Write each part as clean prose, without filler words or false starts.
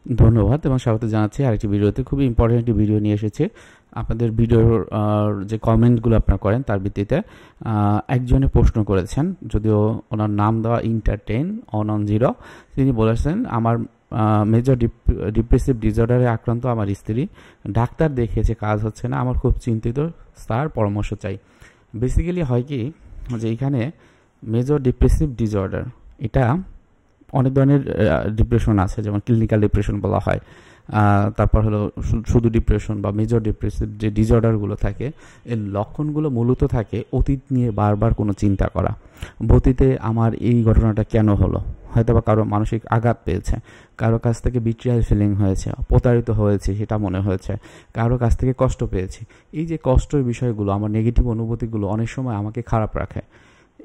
ধন্যবাদ এবং স্বাগত জানাচ্ছি আরেকটি ভিডিওতে। খুবই ইম্পর্টেন্ট একটি ভিডিও নিয়ে এসেছি। আপনাদের ভিডিওর যে কমেন্টগুলো আপনারা করেন তার ভিত্তিতে একজনে প্রশ্ন করেছেন, যদিও ওনার নাম দেওয়া ইন্টারটেইন 110। তিনি বলেছেন, আমার মেজর ডিপ্রেসিভ ডিসঅর্ডারে আক্রান্ত আমার স্ত্রী, ডাক্তার দেখিয়েছে, কাজ হচ্ছে না, আমার খুব চিন্তিত, স্যার পরামর্শ চাই। বেসিক্যালি হয় কি যে এখানে মেজর ডিপ্রেসিভ ডিসঅর্ডার, এটা অনেক ধরনের ডিপ্রেশন আছে, যেমন ক্লিনিক্যাল ডিপ্রেশন বলা হয়, তারপর হলো শুধু ডিপ্রেশন বা মেজর ডিপ্রেসিভ যে ডিসঅর্ডারগুলো থাকে, এর লক্ষণগুলো মূলত থাকে অতীত নিয়ে বারবার কোনো চিন্তা করা। অতীতে আমার এই ঘটনাটা কেন হলো, হয়তো বা কারো মানসিক আঘাত পেয়েছে, কারো কাছ থেকে বিট্রিয়াল ফিলিং হয়েছে, প্রতারিত হয়েছে সেটা মনে হয়েছে, কারো কাছ থেকে কষ্ট পেয়েছি। এই যে কষ্টের বিষয়গুলো, আমার নেগেটিভ অনুভূতিগুলো অনেক সময় আমাকে খারাপ রাখে।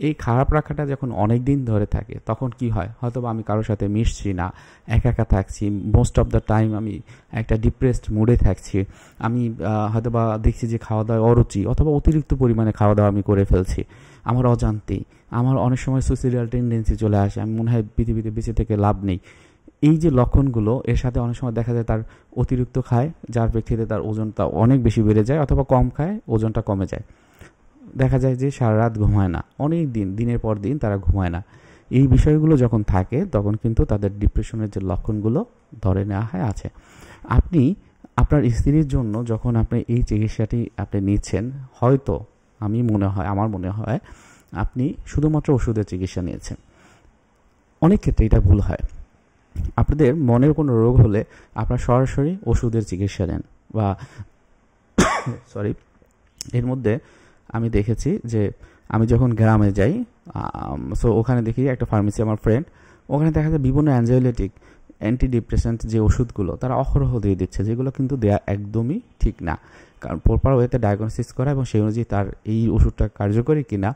এই খারাপ রাখাটা যখন অনেক দিন ধরে থাকে তখন কি হয়, হয়তো আমি কারোর সাথে মিশছি না, একা একা থাকছি, মোস্ট অফ দ্য টাইম আমি একটা ডিপ্রেসড মুডে থাকছি, আমি হয়তো বা দেখছি যে খাওয়া দাওয়া অরুচি অথবা অতিরিক্ত পরিমাণে খাওয়া দাওয়া আমি করে ফেলছি আমার অজান্তেই। আমার অনেক সময় সুইসাইডাল টেন্ডেন্সি চলে আসে, আমি মনে হয় পৃথিবীতে বেঁচে থেকে লাভ নেই। এই যে লক্ষণগুলো, এর সাথে অনেক সময় দেখা যায় তার অতিরিক্ত খায়, যার প্রেক্ষিতে তার ওজনটা অনেক বেশি বেড়ে যায়, অথবা কম খায়, ওজনটা কমে যায়। দেখা যায় যে সারা রাত ঘুমায় না, অনেক দিনের পর দিন তারা ঘুমায় না। এই বিষয়গুলো যখন থাকে তখন কিন্তু তাদের ডিপ্রেশনের যে লক্ষণগুলো ধরে নেওয়া হয় আছে। আপনি আপনার স্ত্রীর জন্য যখন আপনি এই চিকিৎসাটি আপনি নিচ্ছেন, হয়তো আমার মনে হয় আপনি শুধুমাত্র ওষুধের চিকিৎসা নিয়েছেন। অনেক ক্ষেত্রে এটা ভুল হয়। আপনাদের মনের কোনো রোগ হলে আপনারা সরাসরি ওষুধের চিকিৎসা নেন, বা সরি, এর মধ্যে আমি দেখেছি যে আমি যখন গ্রামে যাই, সো ওখানে দেখি একটা ফার্মেসি আমার ফ্রেন্ড, ওখানে দেখা যায় বিভিন্ন অ্যানজাইলেটিক অ্যান্টি ডিপ্রেসেন্ট যে ওষুধগুলো তারা অহরহ দিয়ে দিচ্ছে, যেগুলো কিন্তু দেয়া একদমই ঠিক না। কারণ প্রপার ওয়েতে ডায়াগনোসিস করা এবং সেই অনুযায়ী তার এই ওষুধটা কার্যকরী কিনা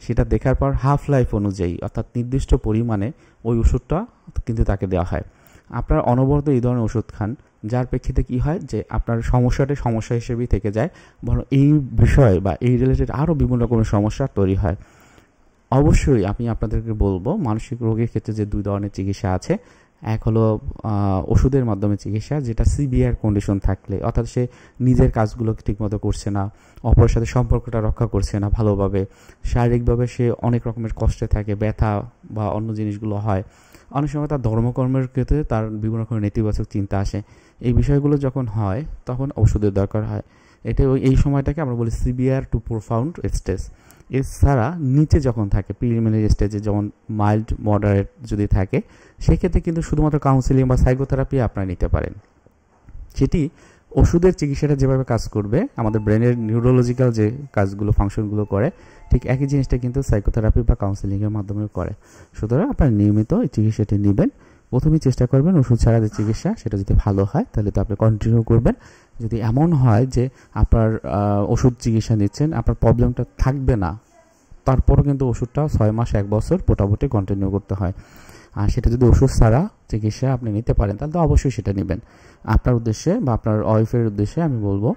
সেটা দেখার পর হাফ লাইফ অনুযায়ী, অর্থাৎ নির্দিষ্ট পরিমাণে ওই ওষুধটা কিন্তু তাকে দেওয়া হয়। আপনার অনবরত এই ধরনের ওষুধ খান, যার প্রেক্ষিতে কি হয় যে আপনার সমস্যাটা সমস্যা হিসেবেই থেকে যায়, বরং এই বিষয় বা এই রিলেটেড আরও বিভিন্ন রকমের সমস্যা তৈরি হয়। অবশ্যই আমি আপনাদেরকে বলবো, মানসিক রোগের ক্ষেত্রে যে দুই ধরনের চিকিৎসা আছে, এক হলো ওষুধের মাধ্যমে চিকিৎসা, যেটা সিভিয়ার কন্ডিশন থাকলে, অর্থাৎ সে নিজের কাজগুলো ঠিকমতো করছে না, অপরের সাথে সম্পর্কটা রক্ষা করছে না ভালোভাবে, শারীরিকভাবে সে অনেক রকমের কষ্টে থাকে, ব্যথা বা অন্য জিনিসগুলো হয়, অনেক সময় তার ধর্মকর্মের ক্ষেত্রে তার বিভিন্ন রকমের নেতিবাচক চিন্তা আসে। এই বিষয়গুলো যখন হয় তখন ওষুধের দরকার হয়। এই সময়টাকে আমরা বলি সিভিয়ার টু প্রোফাউন্ড স্টেজ। এছাড়া নিচে যখন থাকে প্রিলিমিনারি স্টেজে, যেমন মাইল্ড মডারেট যদি থাকে, সেক্ষেত্রে কিন্তু শুধুমাত্র কাউন্সিলিং বা সাইকোথেরাপি আপনারা নিতে পারেন। সেটি ওষুধের চিকিৎসাটা যেভাবে কাজ করবে, আমাদের ব্রেনের নিউরোলজিক্যাল যে কাজগুলো ফাংশনগুলো করে, ঠিক একই জিনিসটা কিন্তু সাইকোথেরাপি বা কাউন্সিলিংয়ের মাধ্যমে করে। সুতরাং আপনারা নিয়মিত এই চিকিৎসাটি নেবেন। প্রথমেই চেষ্টা করবেন ওষুধ ছাড়া যে চিকিৎসা, সেটা যদি ভালো হয় তাহলে তো আপনি কন্টিনিউ করবেন। যদি এমন হয় যে আপনার ওষুধ চিকিৎসা নিচ্ছেন, আপনার প্রবলেমটা থাকবে না, তারপরও কিন্তু ওষুধটা 6 মাস 1 বছর মোটামুটি কন্টিনিউ করতে হয়। আর সেটা যদি ওষুধ ছাড়া চিকিৎসা আপনি নিতে পারেন তাহলে তো অবশ্যই সেটা নেবেন। আপনার উদ্দেশ্যে বা আপনার ওয়াইফের উদ্দেশ্যে আমি বলবো,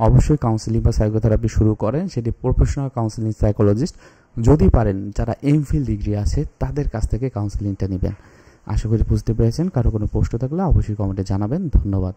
অবশ্যই কাউন্সিলিং বা সাইকোথেরাপি শুরু করেন, সেটি প্রফেশনাল কাউন্সিলিং সাইকোলজিস্ট, যদি পারেন যারা এমফিল ডিগ্রি আছে তাদের কাছ থেকে কাউন্সিলিংটা নেবেন। আশা করি বুঝতে পেরেছেন। কারো কোনো প্রশ্ন থাকলে অবশ্যই কমেন্টে জানাবেন। ধন্যবাদ।